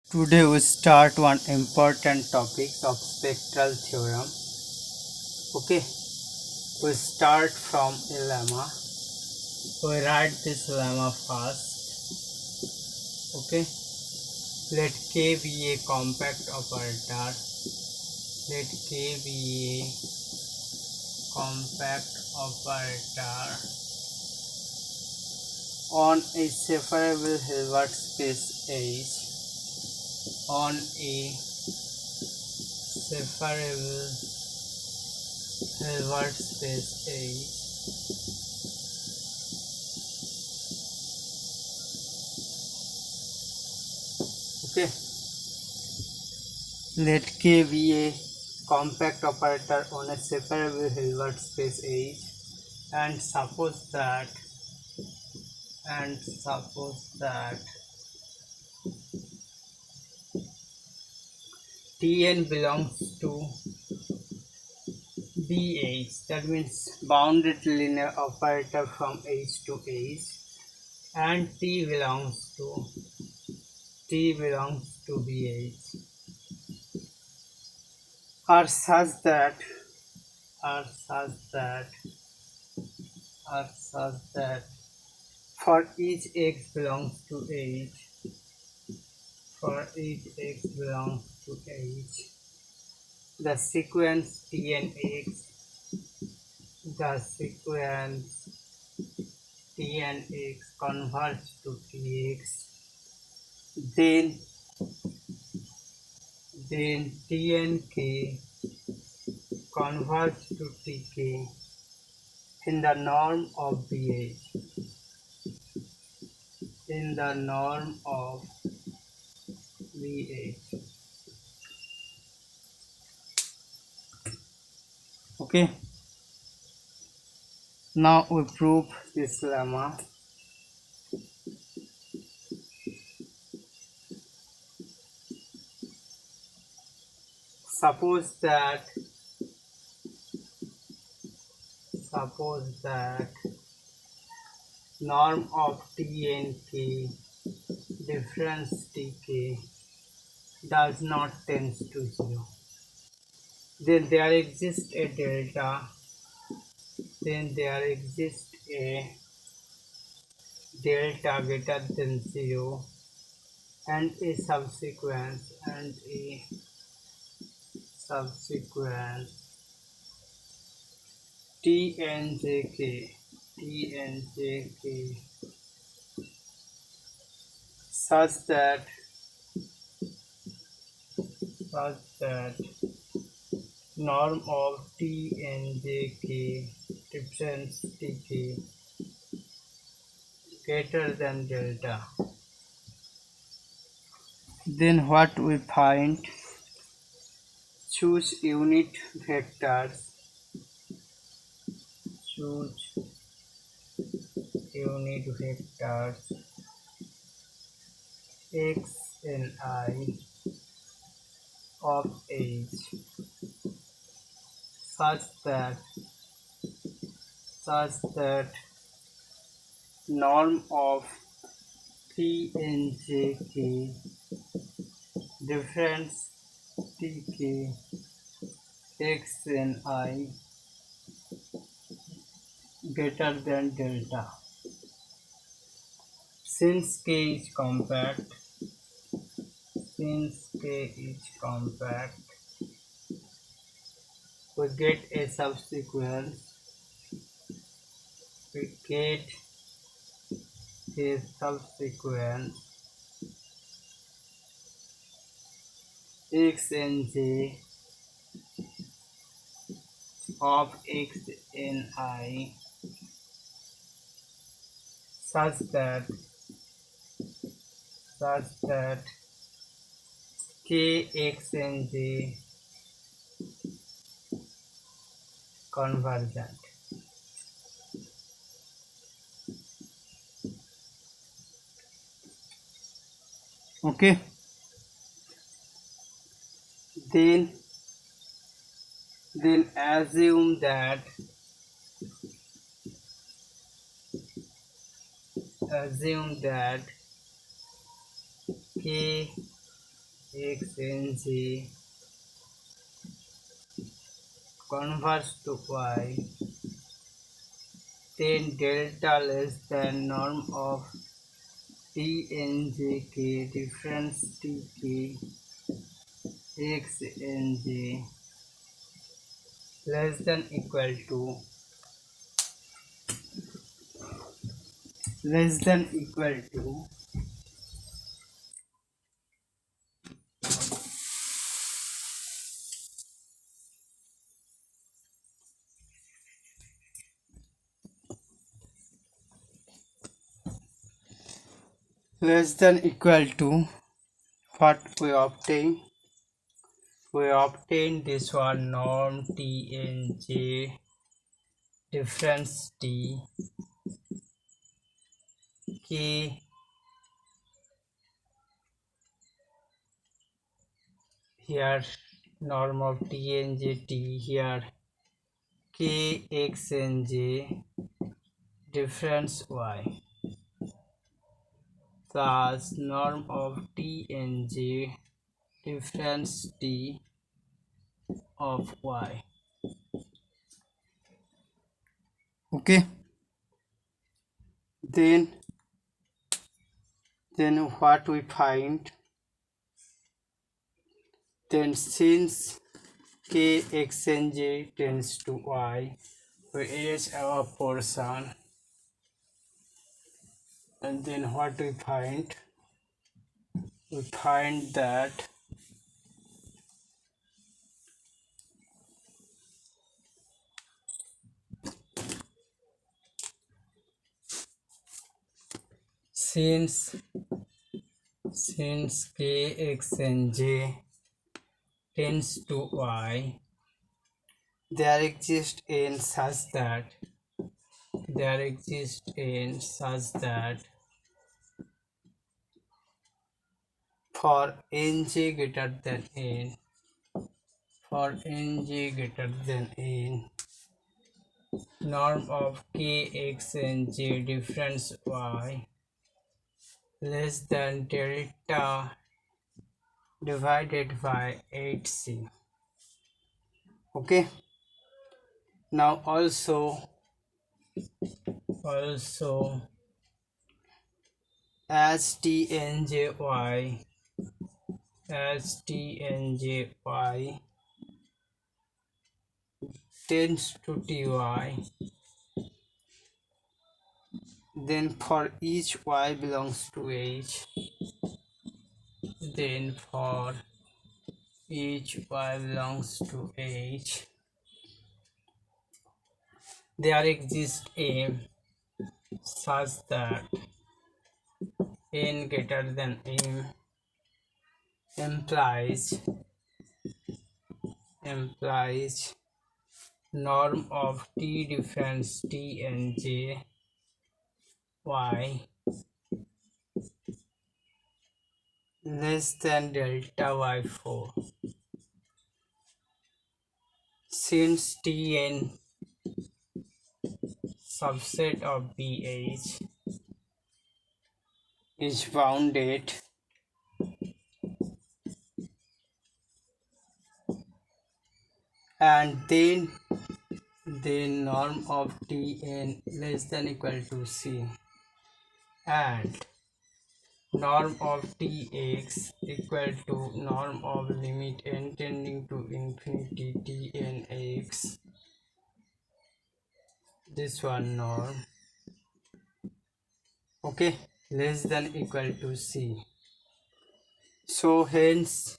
Today we start one important topic of spectral theorem. Okay, we start from a lemma. We write this lemma first. Okay, let K be a compact operator. Let K be a compact operator on a separable Hilbert space H. On a separable Hilbert space H. Okay, let K be a compact operator on a separable Hilbert space H, and suppose that Tn belongs to BH, that means bounded linear operator from H to H, and T belongs to BH are such that for each x belongs to H, the sequence Tnx converge to Tx, then Tnk converge to Tk in the norm of BH. Okay, now we prove this lemma. Suppose that norm of Tnk difference Tk does not tend to 0. Then there exists a delta. Greater than 0 and a subsequent Tnjk such that norm of Tnjk difference Tk greater than delta. Then what we find? Choose unit vectors. X and I of H such that norm of Tnjk difference Tk X and I greater than delta. Since K is compact, we get a subsequence. X and J of X and I such that K, X and J convergent. Okay, then assume that K x and j converge to y, then delta less than norm of t and j k difference tk x and j less than equal to less than equal to less than equal to what we obtain this one norm t and j difference t k here norm of t and j t here k x and j difference y plus norm of t and j difference t of y. Okay, then what we find, then since k x and j tends to y, we erase our portion, and then what we find that since k x and j tends to y, there exists n such that for nj greater than n, norm of k x and j difference y less than delta divided by 8c. Okay, now also as t and jy tends to ty, then for each y belongs to h, there exists a such that n greater than m implies norm of t difference t and j y less than delta y4, since Tn subset of BH is bounded and then the norm of Tn less than equal to C and norm of Tx equal to norm of limit n tending to infinity Tnx, this one norm, okay, less than equal to C. So hence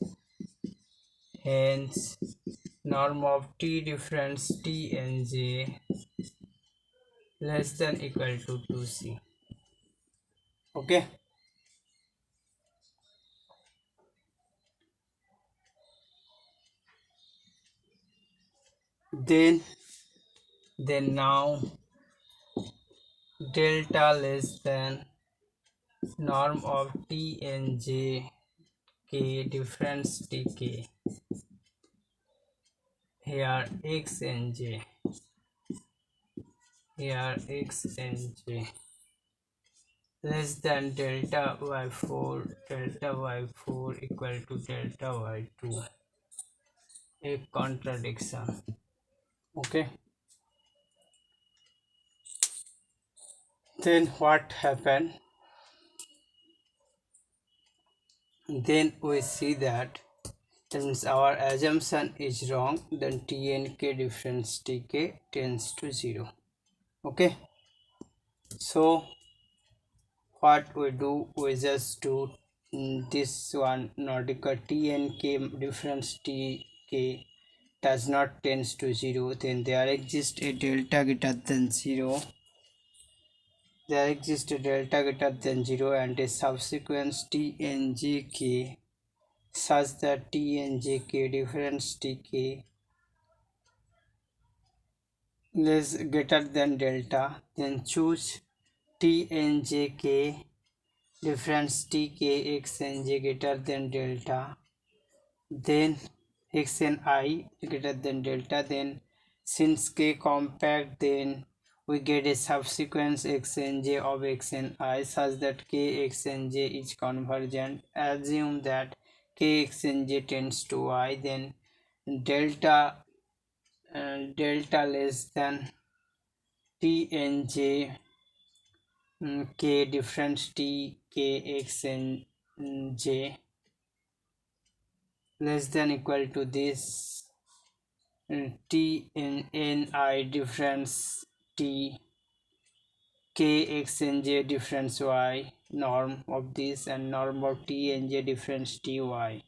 norm of t difference t and j less than equal to 2c. Okay, then now delta less than norm of t and j k difference tk, here x and j less than delta y4 equal to delta y2, a contradiction. Okay, then what happened? Then we see that since our assumption is wrong, then t and k difference tk tends to 0. Okay, so what we do, we just do this one, not equal t and k difference tk does not tends to 0, then there exists a delta greater than 0. There exists a delta greater than 0 and a subsequent t and jk such that t and jk difference tk less greater than delta. Then choose t and jk difference tk x and j greater than delta. Then x and I greater than delta. Then since k compact, then we get a subsequence x and j of x and I such that k, x and j is convergent. Assume that k, x and j tends to I, then delta delta less than t and j k difference t k x and j less than equal to this t in ni difference t k x and j difference y, norm of this, and norm of t and j difference ty.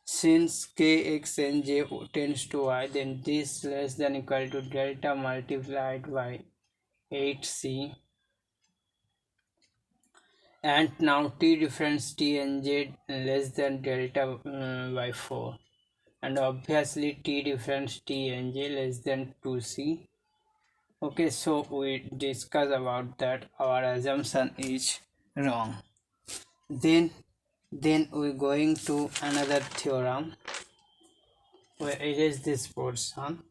Since k x and j tends to y, then this less than equal to delta multiplied by 8c, and now t difference t and j less than delta by 4, and obviously t difference t and j less than 2c. Okay, so we discuss about that our assumption is wrong. Then we going to another theorem. We erase this portion.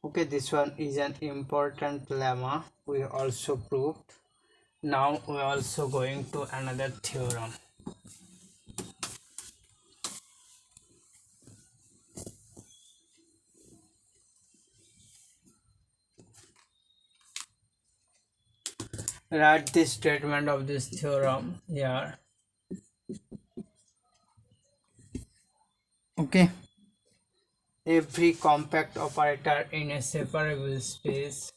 Okay, this one is an important lemma we also proved. Now we are also going to another theorem. Write this statement of this theorem here. Okay, every compact operator in a separable space,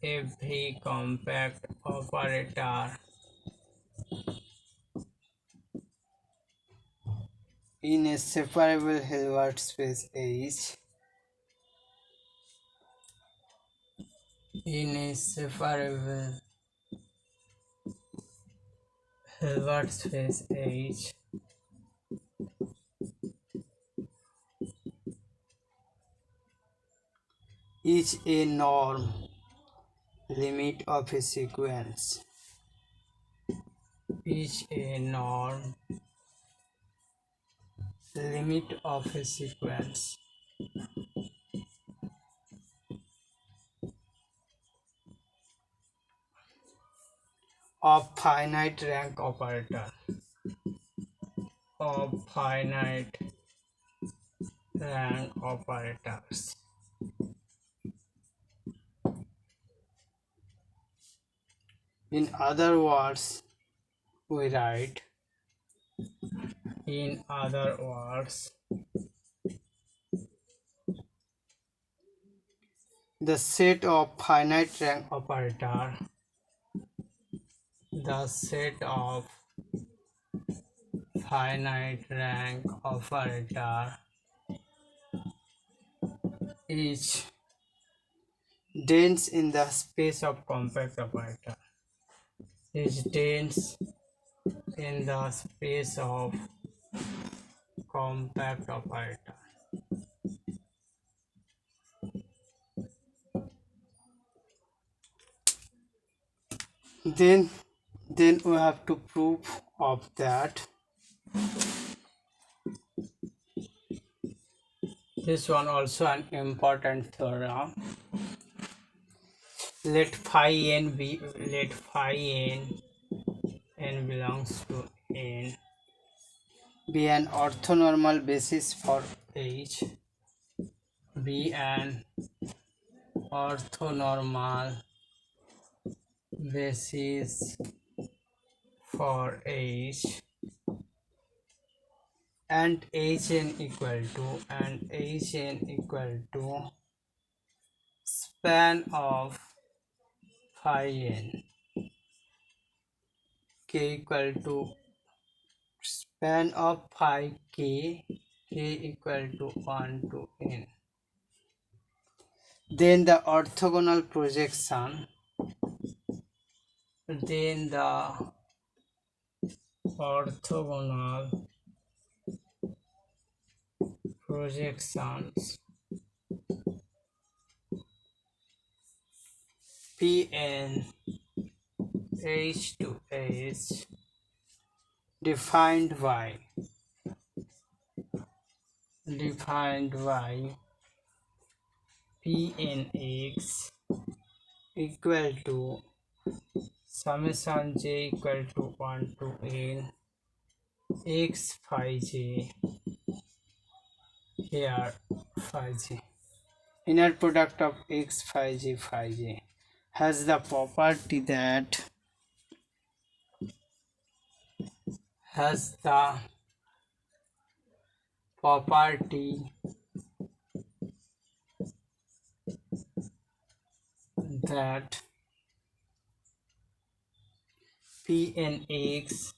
every compact operator in a separable Hilbert space H, in a separable Hilbert space H, is a norm limit of a sequence, is a norm limit of a sequence of finite rank operator, of finite rank operators. In other words, we write, in other words, the set of finite rank operator, the set of finite rank operator is dense in the space of compact operator, is dense in the space of compact operator. Then we have to prove of that. This one also an important theorem. let phi n be let phi n belongs to n be an orthonormal basis for H, be an orthonormal basis for H, and Hn equal to span of phi n, k equal to span of phi k equal to 1 to n. Then the orthogonal projection, projections Pn H to H defined by Pnx equal to summation j equal to 1 to n x phi j, here phi j, inner product of x phi j has the property that has the property that Pnx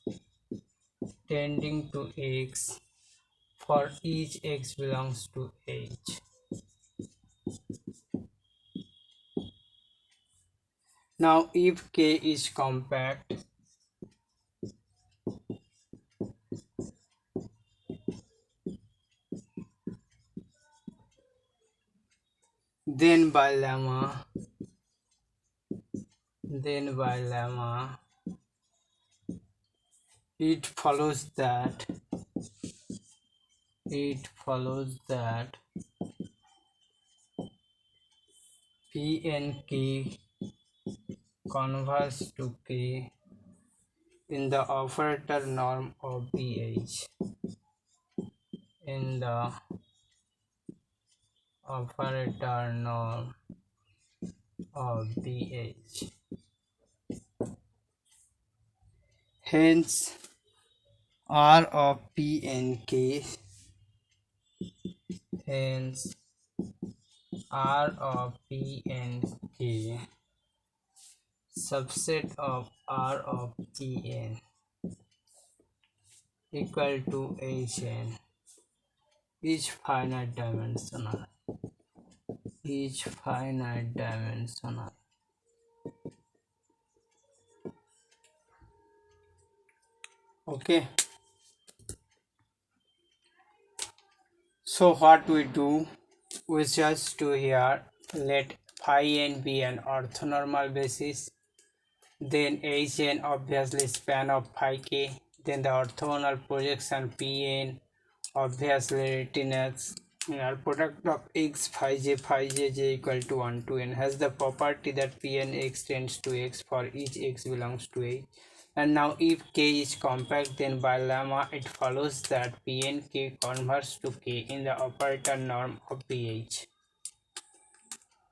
tending to x for each x belongs to H. Now if K is compact, then by lemma it follows that P and K converge to K in the operator norm of BH. In the operator norm of BH. Hence, R of P and K, hence R of P and K, subset of R of Pn equal to Hn is finite dimensional. Okay. So what we do, we just do here, let phi n be an orthonormal basis, then Hn obviously span of phi k, then the orthogonal projection Pn obviously retinus product of x phi j equal to 1 to n has the property that Pnx tends to x for each x belongs to H. And now if K is compact, then by lemma it follows that Pnk converges to K in the operator norm of BH.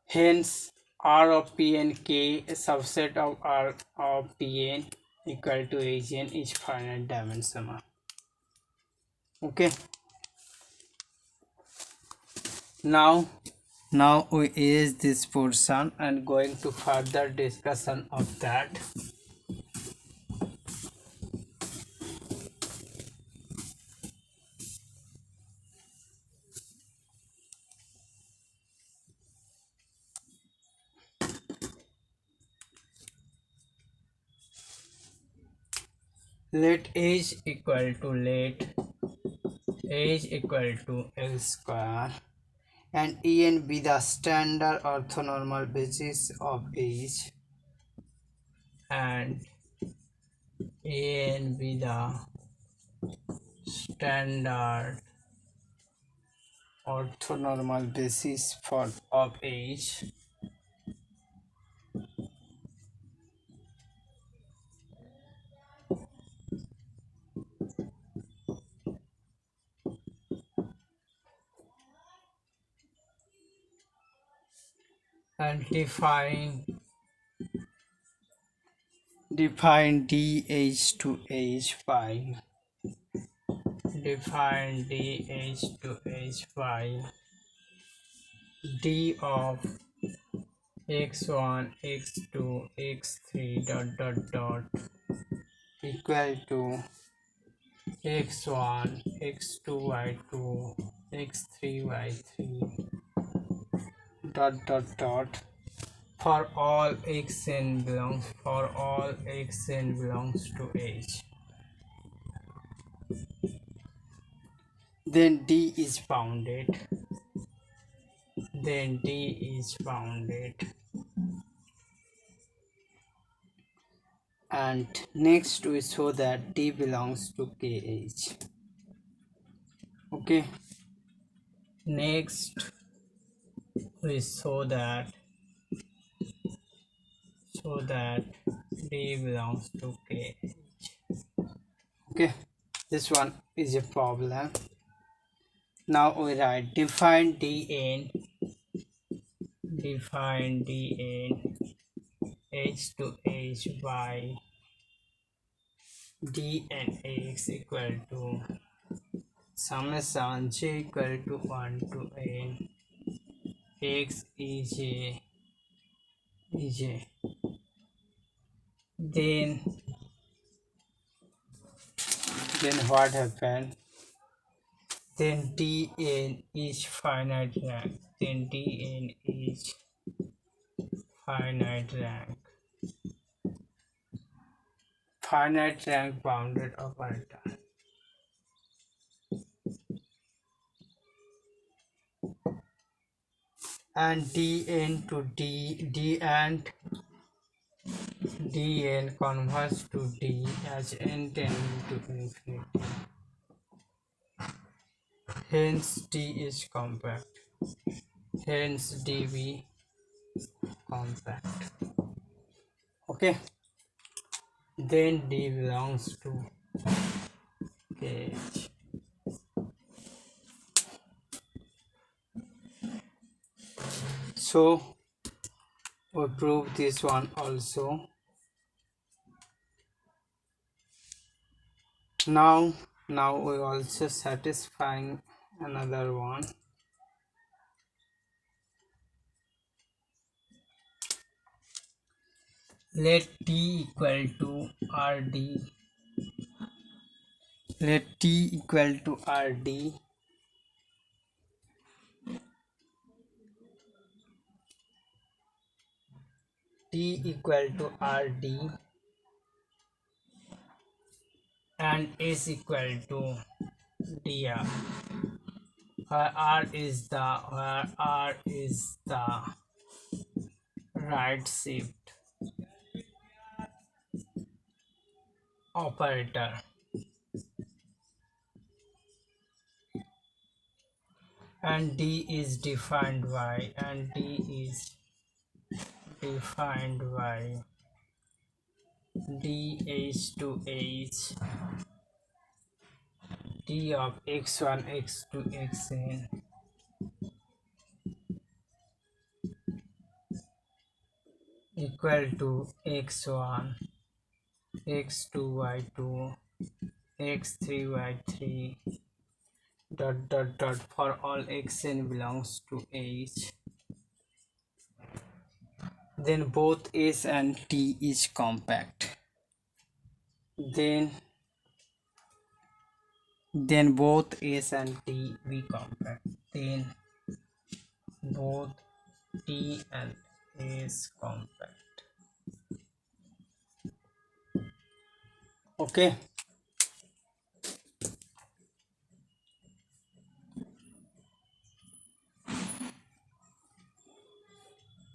Hence R of Pnk, a subset of R of Pn equal to Hn is finite dimensional. Okay. Now we erase this portion and going to further discussion of that. Let H equal to L square and En be the standard orthonormal basis of H, and En be the standard orthonormal basis of H, and define dh to h5. Define dh to h5. D of x1 x2 x3 equal to x1 x2 y2 x3 y3 for all xn belongs to H. Then D is bounded. And next we show that D belongs to KH. Okay. Next we show that D belongs to KH. Okay. This one is a problem. Now we write define Dn H to H by Dn x equal to summation j equal to 1 to n x ej. Then what happened? Then Dn is finite rank. Finite rank bounded operator. And Dn to D and Dn converges to D as n tending to infinity. Hence D is compact. Hence DB compact. Okay. Then D belongs to KH. So we prove this one also. Now we also satisfying another one. Let T equal to RD. Let T equal to RD. T equal to RD and S equal to DR. Where R is the right shift operator. And D is defined by DH to H D of x1 x2 xn equal to x1 x2 y2 x3 y3 for all xn belongs to H. Then both S and T is compact. Then both S and T be compact. Then both T and S compact. Okay.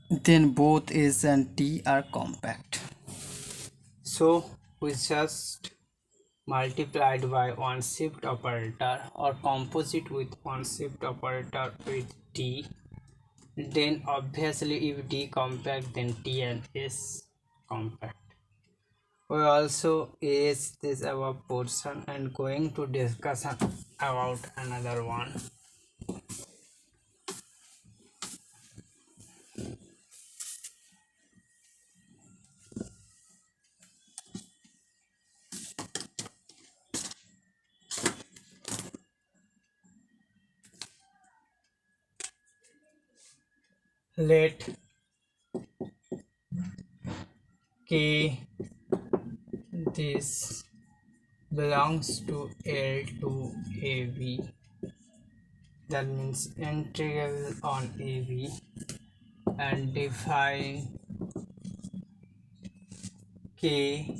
Then both S and T are compact. So we just multiplied by one shift operator or composite with one shift operator with T. Then obviously if D compact, then T and S compact. We also erase this above portion and going to discuss about another one. let K this belongs to L to AB, that means integral on AB, and define K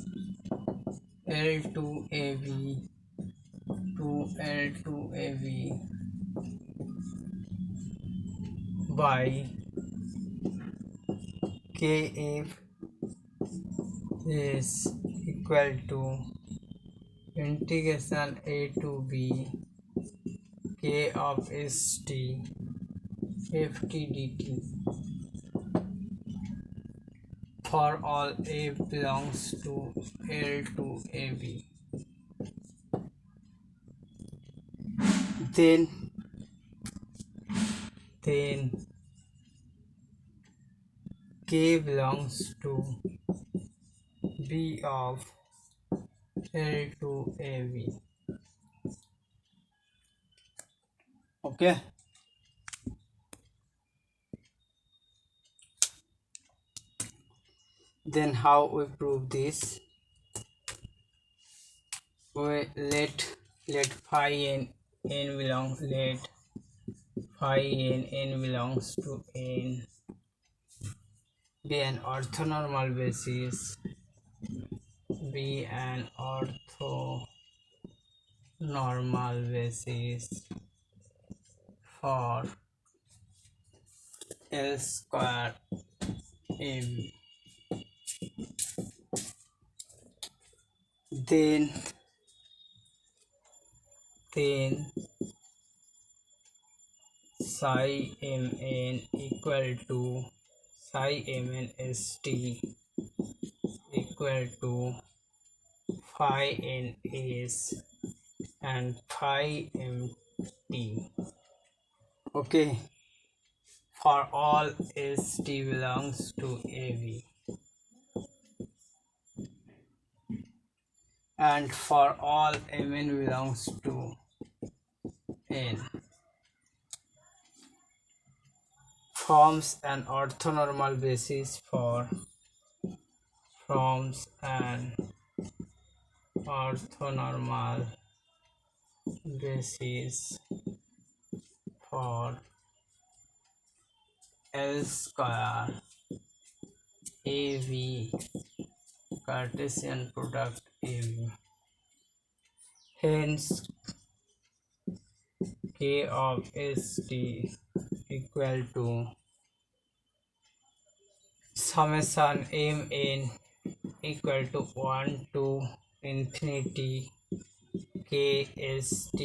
L to AB to L to AB by Kf is equal to integration A to B K of St ft dt for all A belongs to L to AB. Then K belongs to B of L to AB. Okay. Then how we prove this? We let phi n belongs to n be an orthonormal basis, be an orthonormal basis for L square AB. Then psi mn equal to psi mn st equal to phi ns and phi mt. Okay, for all st belongs to AB and for all mn belongs to n, forms an orthonormal basis for L square AB Cartesian product AB. Hence K of St equal to summation mn equal to 1 to infinity kst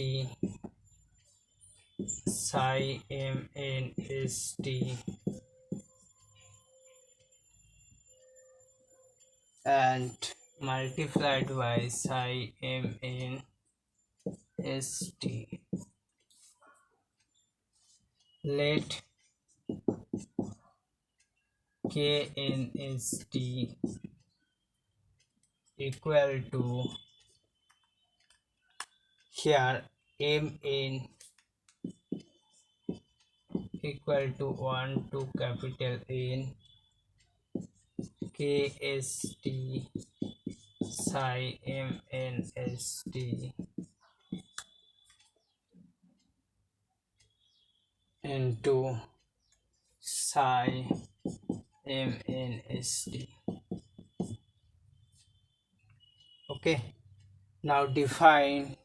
psi mn st and multiplied by psi mn st. Let knst equal to, here mn equal to 1 to capital N kst psi mnst into psi mnst. Okay, now define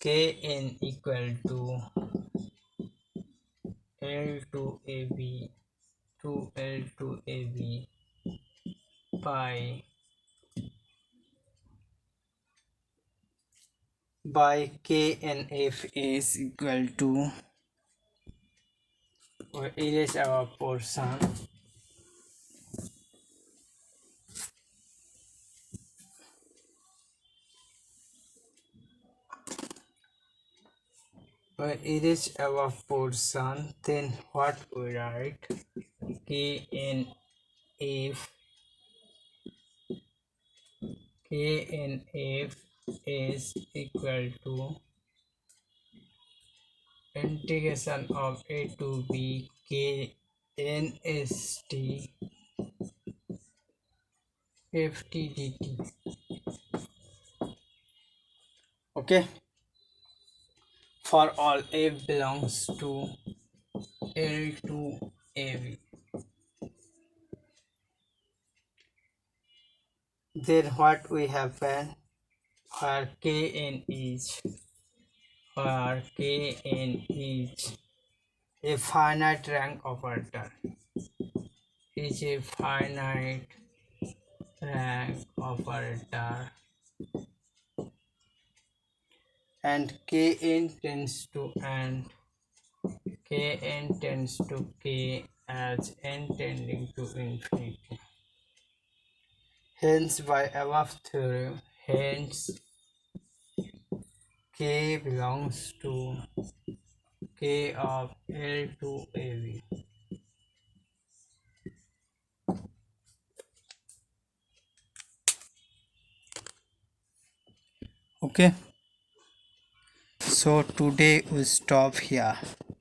kn equal to L to AB to L to AB by knf is equal to, or erase our portion, then what we write? knf K in F is equal to integration of A to B K n S T F T dt. Okay, for all F belongs to L to AV. Then what we have found, where Kn is a finite rank operator, is a finite rank operator, and Kn tends to K as n tending to infinity. Hence, by above theorem, K belongs to K of L to AV. Okay, so today we stop here.